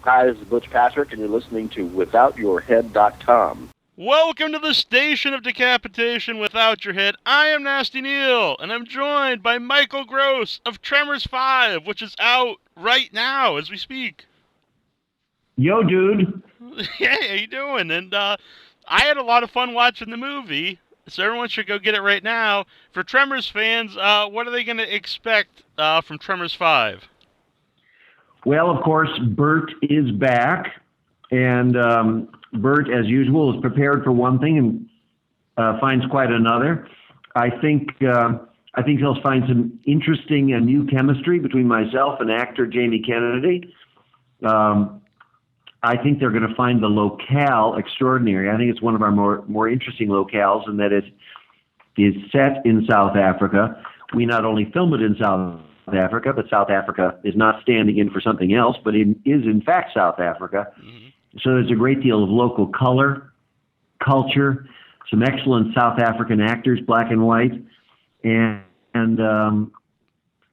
Hi, this is Butch Patrick, and you're listening to WithoutYourHead.com. Welcome to the station of decapitation without your head. I am Nasty Neil, and I'm joined by Michael Gross of Tremors 5, which is out right now as we speak. Yo, dude. Hey, how you doing? And I had a lot of fun watching the movie, so everyone should go get it right now. For Tremors fans, what are they going to expect from Tremors 5? Well, of course, Bert is back, and Bert, as usual, is prepared for one thing and finds quite another. I think he'll find some interesting and new chemistry between myself and actor Jamie Kennedy. I think they're going to find the locale extraordinary. I think it's one of our more interesting locales in that it is set in South Africa. We not only film it in South Africa, but South Africa is not standing in for something else, but it is in fact South Africa. Mm-hmm. So there's a great deal of local color, culture, some excellent South African actors, black and white, and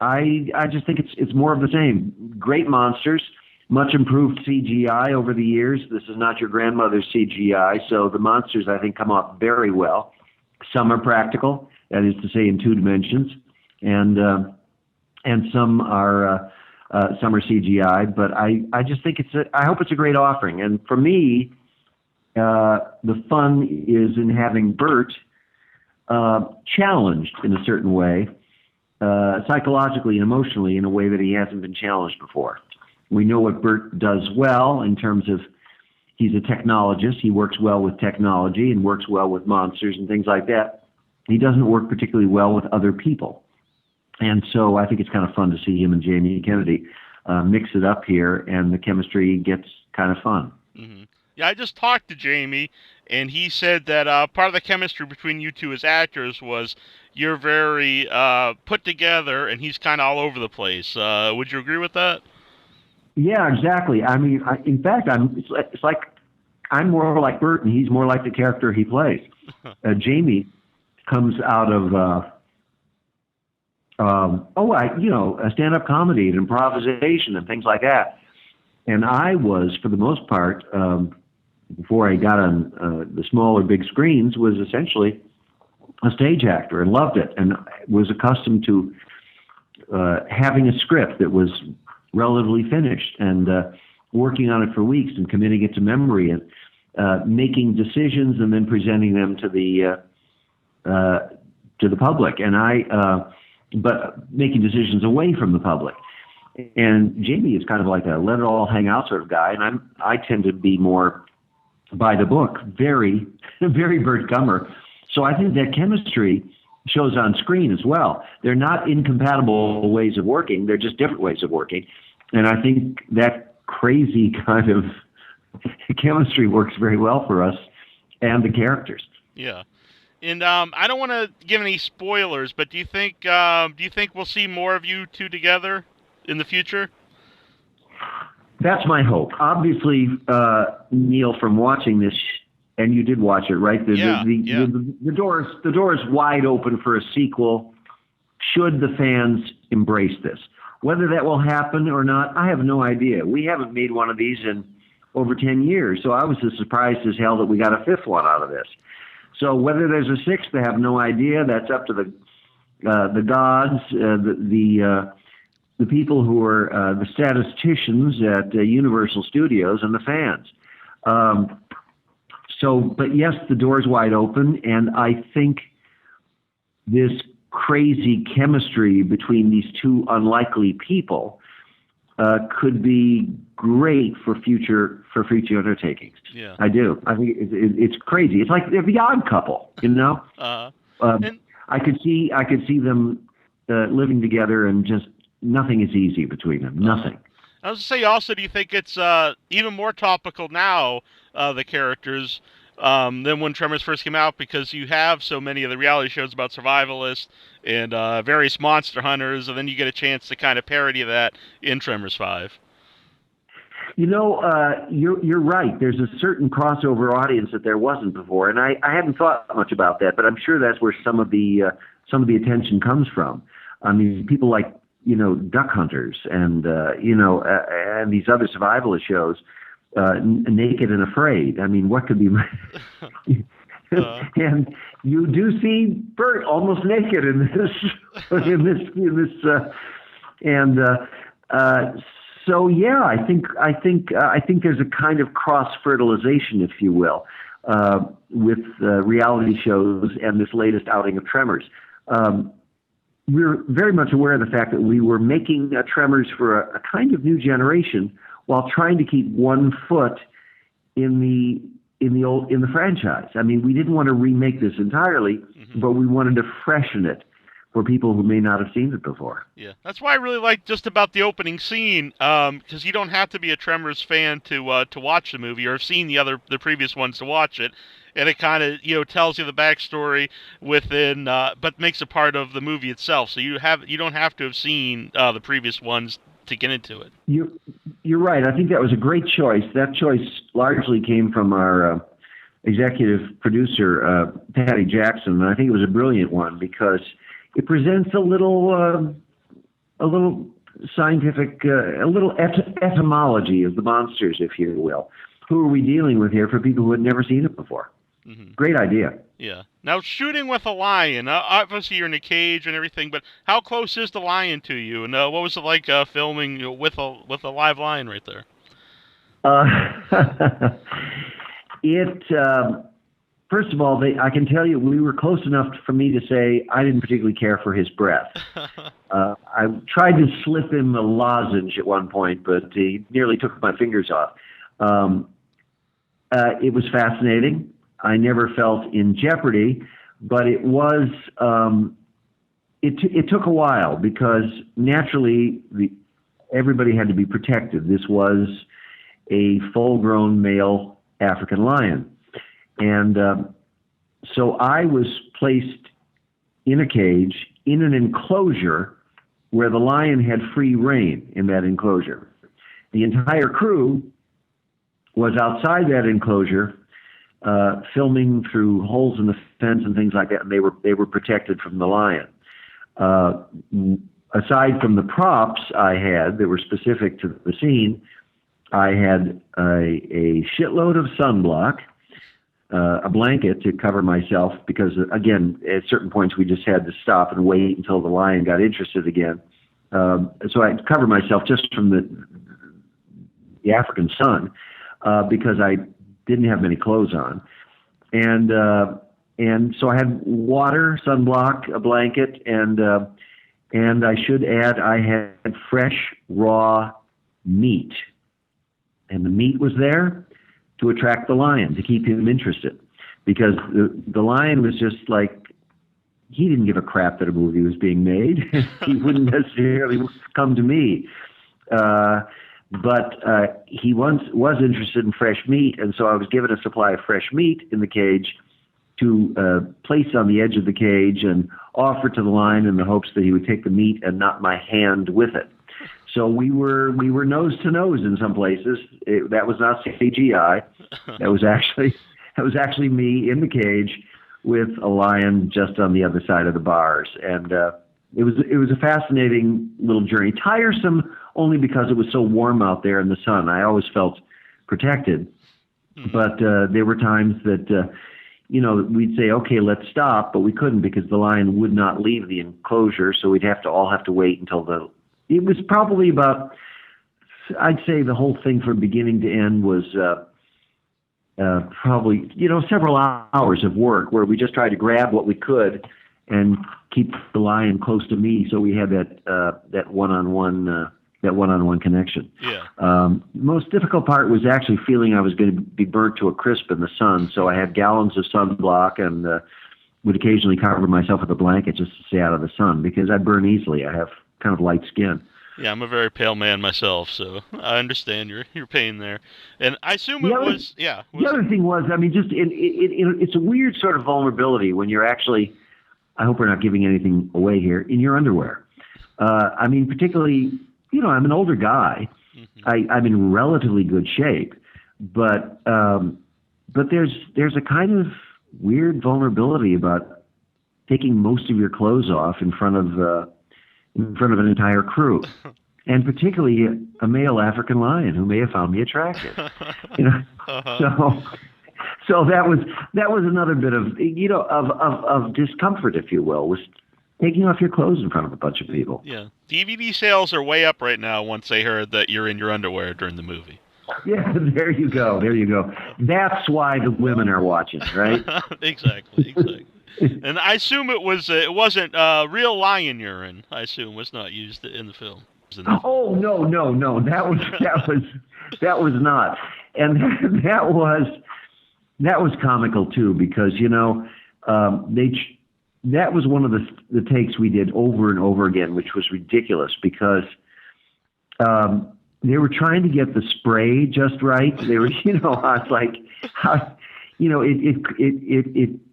I just think it's more of the same. Great monsters, much improved CGI over the years. This is not your grandmother's CGI, so the monsters I think come off very well. Some are practical, that is to say, in 2 dimensions, and some are CGI, but I just think I hope it's a great offering. And for me, the fun is in having Bert challenged in a certain way, psychologically and emotionally in a way that he hasn't been challenged before. We know what Bert does well in terms of he's a technologist. He works well with technology and works well with monsters and things like that. He doesn't work particularly well with other people. And so I think it's kind of fun to see him and Jamie Kennedy mix it up here, and the chemistry gets kind of fun. Mm-hmm. Yeah, I just talked to Jamie, and he said that part of the chemistry between you two as actors was you're very put together, and he's kind of all over the place. Would you agree with that? Yeah, exactly. I mean, in fact, it's like I'm more like Bert, and he's more like the character he plays. Jamie comes out of a stand-up comedy and improvisation and things like that. And I was, for the most part, before I got on the small or big screens, was essentially a stage actor and loved it, and was accustomed to having a script that was relatively finished and working on it for weeks and committing it to memory and making decisions and then presenting them to the public. And but making decisions away from the public. And Jamie is kind of like a let it all hang out sort of guy, and I tend to be more by the book, very, very Bert Gummer. So I think that chemistry shows on screen as well. They're not incompatible ways of working, they're just different ways of working. And I think that crazy kind of chemistry works very well for us and the characters. Yeah. And I don't want to give any spoilers, but do you think we'll see more of you two together in the future? That's my hope. Obviously, Neil, from watching this, and you did watch it, right? The door is wide open for a sequel. Should the fans embrace this, whether that will happen or not, I have no idea. We haven't made one of these in over 10 years, so I was as surprised as hell that we got a 5th one out of this. So whether there's a 6th, I have no idea. That's up to the gods, the people who are the statisticians at Universal Studios, and the fans. But yes, the door's wide open, and I think this crazy chemistry between these 2 unlikely people could be great for future undertakings. Yeah, I do. I think it's crazy. It's like they're the Odd Couple, you know. I could see them living together, and just nothing is easy between them. Nothing. I was going to say also, do you think it's even more topical now, the characters, than when Tremors first came out, because you have so many of the reality shows about survivalists and various monster hunters, and then you get a chance to kind of parody that in Tremors 5. You know, you're right. There's a certain crossover audience that there wasn't before, and I hadn't thought much about that, but I'm sure that's where some of the attention comes from. I mean, people like Duck Hunters and and these other survivalist shows, Naked and Afraid. I mean, what could be? And you do see Bert almost naked in this, so yeah, I think there's a kind of cross fertilization, if you will, with reality shows and this latest outing of Tremors. We're very much aware of the fact that we were making Tremors for a kind of new generation while trying to keep one foot in the franchise. I mean, we didn't want to remake this entirely, but we wanted to freshen it for people who may not have seen it before. Yeah, that's why I really like just about the opening scene, because you don't have to be a Tremors fan to watch the movie or have seen the previous ones to watch it, and it kind of tells you the backstory within, but makes it part of the movie itself. So you don't have to have seen the previous ones to get into it. You're right. I think that was a great choice. That choice largely came from our executive producer, Patty Jackson, and I think it was a brilliant one because it presents a little scientific, a little etymology of the monsters, if you will. Who are we dealing with here for people who had never seen it before? Great idea. Yeah. Now, shooting with a lion, obviously you're in a cage and everything, but how close is the lion to you? And what was it like filming with a live lion right there? First of all, I can tell you we were close enough for me to say I didn't particularly care for his breath. I tried to slip him a lozenge at one point, but he nearly took my fingers off. It was fascinating. I never felt in jeopardy, but it was. It took a while because naturally everybody had to be protected. This was a full-grown male African lion. And so I was placed in a cage in an enclosure where the lion had free rein in that enclosure. The entire crew was outside that enclosure, filming through holes in the fence and things like that, and they were protected from the lion. Aside from the props I had that were specific to the scene, I had a shitload of sunblock, a blanket to cover myself because, again, at certain points we just had to stop and wait until the lion got interested again. So I covered myself just from the African sun because I didn't have many clothes on. And so I had water, sunblock, a blanket, and I should add I had fresh, raw meat. And the meat was there to attract the lion, to keep him interested. Because the lion was just like, he didn't give a crap that a movie was being made. He wouldn't necessarily come to me. But he once was interested in fresh meat, and so I was given a supply of fresh meat in the cage to place on the edge of the cage and offer to the lion in the hopes that he would take the meat and not my hand with it. So we were nose to nose in some places. That was not CGI. That was actually me in the cage with a lion just on the other side of the bars, and it was a fascinating little journey. Tiresome only because it was so warm out there in the sun. I always felt protected, but there were times that we'd say, okay, let's stop, but we couldn't because the lion would not leave the enclosure, so we'd all have to wait until it was probably about, I'd say the whole thing from beginning to end was probably, several hours of work where we just tried to grab what we could and keep the lion close to me so we had that one-on-one connection. Yeah. Most difficult part was actually feeling I was going to be burnt to a crisp in the sun, so I had gallons of sunblock and would occasionally cover myself with a blanket just to stay out of the sun because I burn easily. I have kind of light skin. Yeah, I'm a very pale man myself, so I understand your pain there. And I assume the other thing was, I mean, just it's a weird sort of vulnerability when you're actually, I hope we're not giving anything away here, in your underwear. I mean, particularly, I'm an older guy. Mm-hmm. I'm in relatively good shape, but there's a kind of weird vulnerability about taking most of your clothes off in front of in front of an entire crew, and particularly a male African lion who may have found me attractive. You know, so that was another bit of of discomfort, if you will, was taking off your clothes in front of a bunch of people. Yeah, DVD sales are way up right now once they heard that you're in your underwear during the movie. Yeah, there you go. That's why the women are watching, right? Exactly. And I assume it wasn't real lion urine. I assume was not used in the film. Oh no! That was not, and that was comical too, because that was one of the takes we did over and over again, which was ridiculous because they were trying to get the spray just right. They were, I was like,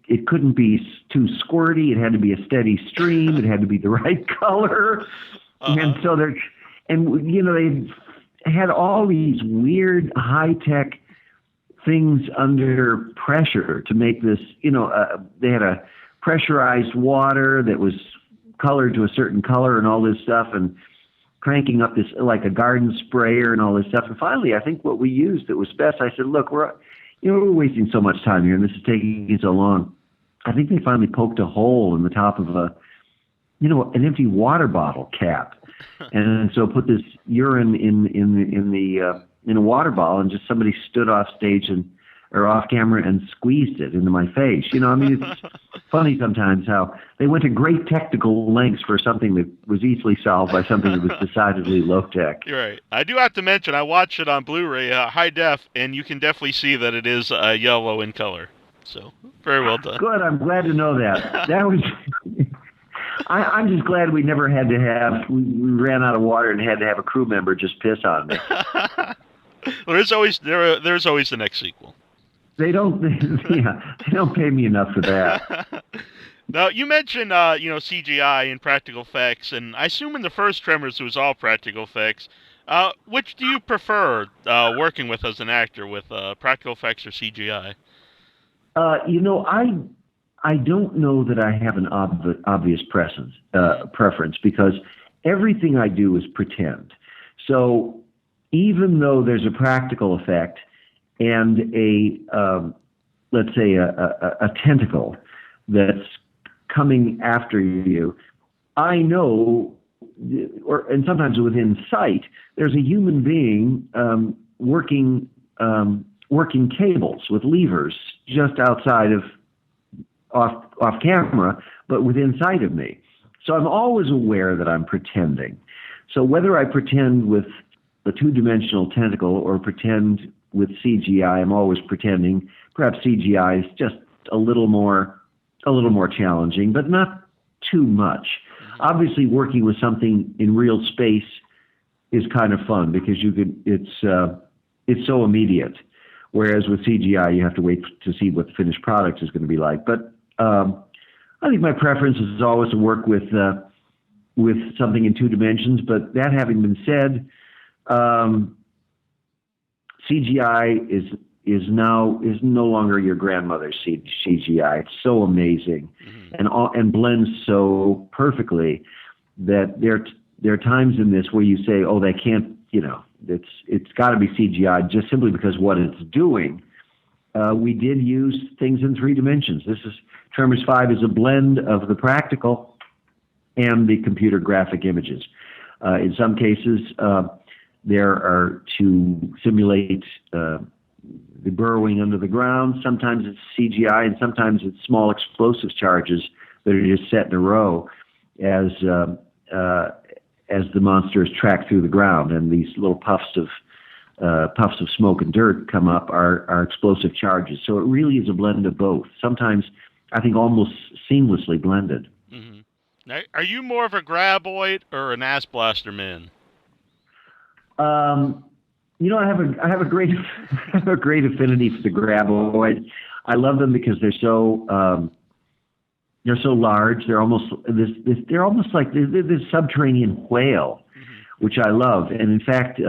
it couldn't be too squirty. It had to be a steady stream. It had to be the right color. And so they had all these weird high-tech things under pressure to make this, they had a pressurized water that was colored to a certain color and all this stuff, and cranking up this like a garden sprayer and all this stuff. And finally, I think what we used that was best, I said, look, we're wasting so much time here and this is taking so long. I think they finally poked a hole in the top of an empty water bottle cap. And so put this urine in a water bottle, and just somebody stood off stage or off camera and squeezed it into my face. It's funny sometimes how they went to great technical lengths for something that was easily solved by something that was decidedly low tech. You're right. I do have to mention, I watched it on Blu-ray, high def, and you can definitely see that it is yellow in color. So very well done. Good. I'm glad to know that. That was. I'm just glad we never had to have. We ran out of water and had to have a crew member just piss on me. There's always the next sequel. They don't pay me enough for that. Now, you mentioned, CGI and practical effects, and I assume in the first Tremors it was all practical effects. Which do you prefer working with as an actor, with practical effects or CGI? I don't know that I have an obvious preference, because everything I do is pretend. So even though there's a practical effect and let's say a tentacle that's coming after you, I know, and sometimes within sight, there's a human being working cables with levers just outside of off camera, but within sight of me. So I'm always aware that I'm pretending. So whether I pretend with a two-dimensional tentacle or pretend with CGI, I'm always pretending. Perhaps CGI is just a little more challenging, but not too much. Obviously, working with something in real space is kind of fun because it's so immediate. Whereas with CGI, you have to wait to see what the finished product is going to be like. But I think my preference is always to work with something in two dimensions. But that having been said, CGI is no longer your grandmother's CGI. It's so amazing, and blends so perfectly that there are times in this where you say, oh, they can't, it's got to be CGI just simply because what it's doing. We did use things in three dimensions. Tremors 5 is a blend of the practical and the computer graphic images. In some cases, there are to simulate the burrowing under the ground. Sometimes it's CGI, and sometimes it's small explosive charges that are just set in a row as the monsters track through the ground, and these little puffs of smoke and dirt come up are explosive charges. So it really is a blend of both. Sometimes I think almost seamlessly blended. Mm-hmm. Now, are you more of a Graboid or an ass blaster man? I have a great affinity for the Graboids. I love them because they're so large. They're almost like this subterranean whale, which I love. And in fact,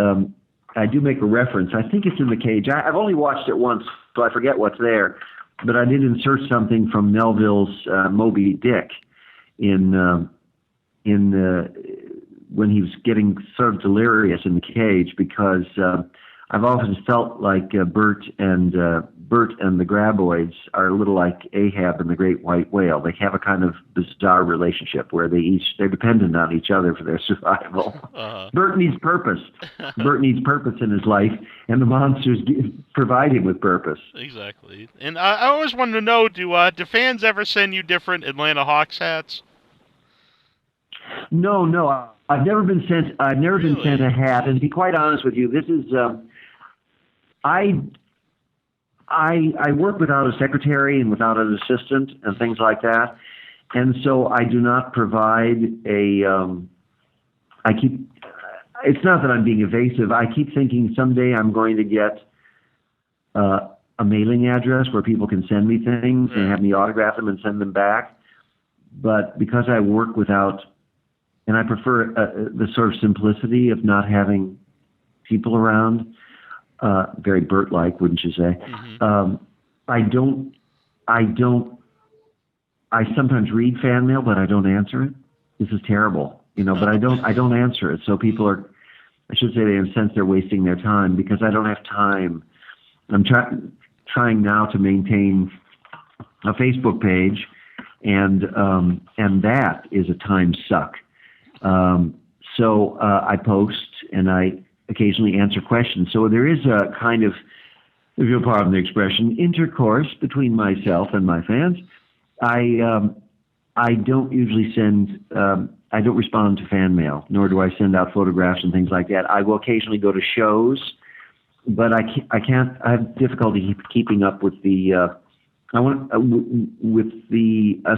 I do make a reference. I think it's in the cage. I've only watched it once, so I forget what's there. But I did insert something from Melville's Moby Dick in when he was getting sort of delirious in the cage, because I've always felt like Bert and the Graboids are a little like Ahab and the Great White Whale. They have a kind of bizarre relationship where they're dependent on each other for their survival. Bert needs purpose. Bert needs purpose in his life, and the monsters provide him with purpose. Exactly. And I always wanted to know, do fans ever send you different Atlanta Hawks hats? No. I've never been sent. I've never been sent a hat. And to be quite honest with you, this is. I work without a secretary and without an assistant and things like that, and so I do not provide a. I keep. It's not that I'm being evasive. I keep thinking someday I'm going to get a mailing address where people can send me things and have me autograph them and send them back. But because I work without, and I prefer the sort of simplicity of not having people around. Very Bert-like, wouldn't you say? Mm-hmm. I sometimes read fan mail, but I don't answer it. This is terrible, but I don't answer it. So people are, I should say, they in a sense they're wasting their time because I don't have time. I'm trying now to maintain a Facebook page, and that is a time suck. So I post and I occasionally answer questions. So there is a kind of, if you'll pardon the expression, intercourse between myself and my fans. I don't usually send, I don't respond to fan mail, nor do I send out photographs and things like that. I will occasionally go to shows, but I have difficulty keeping up with the,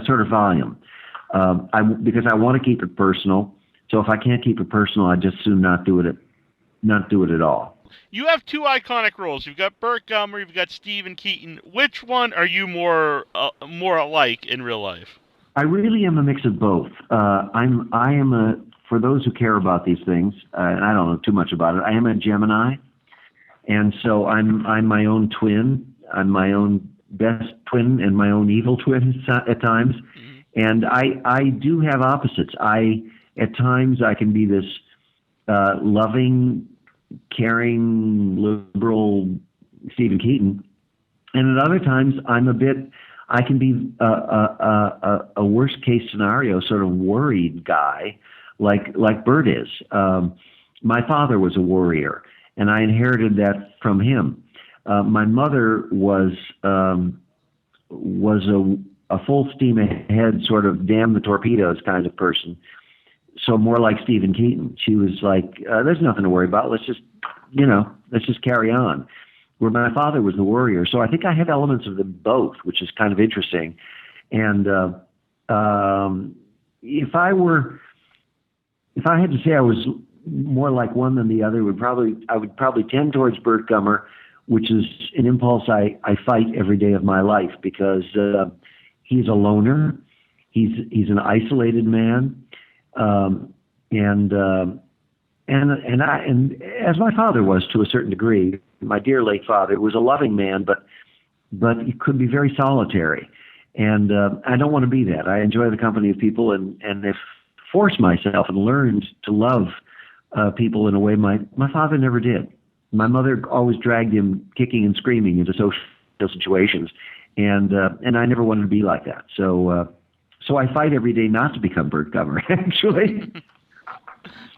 sort of volume. Because I want to keep it personal. So if I can't keep it personal, I just soon not do it at all. You have two iconic roles. You've got Burke Gummer, you've got Stephen Keaton. Which one are you more alike in real life? I really am a mix of both. For those who care about these things, and I don't know too much about it, I am a Gemini, and so I'm my own twin. I'm my own best twin and my own evil twin at times. Mm-hmm. And I do have opposites. At times I can be this loving, caring, liberal Stephen Keaton, and at other times I can be a worst case scenario sort of worried guy, like Bert is. My father was a worrier, and I inherited that from him. My mother was a full steam ahead, sort of damn the torpedoes kind of person. So more like Stephen Keaton. She was like, there's nothing to worry about. Let's just carry on. Where my father was the worrier. So I think I have elements of them both, which is kind of interesting. And if I had to say I was more like one than the other, I would probably tend towards Burt Gummer, which is an impulse I fight every day of my life because he's a loner. He's an isolated man. And as my father was to a certain degree, my dear late father was a loving man, but he could be very solitary. And I don't want to be that. I enjoy the company of people and have forced myself and learned to love people in a way my father never did. My mother always dragged him kicking and screaming into social situations, and I never wanted to be like that. So I fight every day not to become Burt Gummer, actually.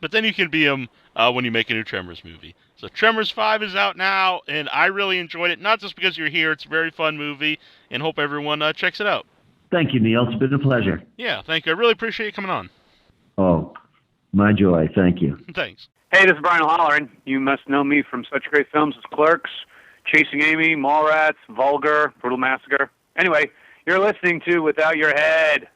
But then you can be him when you make a new Tremors movie. So Tremors 5 is out now, and I really enjoyed it, not just because you're here. It's a very fun movie, and hope everyone checks it out. Thank you, Neil. It's been a pleasure. Yeah, thank you. I really appreciate you coming on. Oh, my joy. Thank you. Thanks. Hey, this is Brian O'Halloran. You must know me from such great films as Clerks, Chasing Amy, Mallrats, Vulgar, Brutal Massacre. Anyway, you're listening to Without Your Head.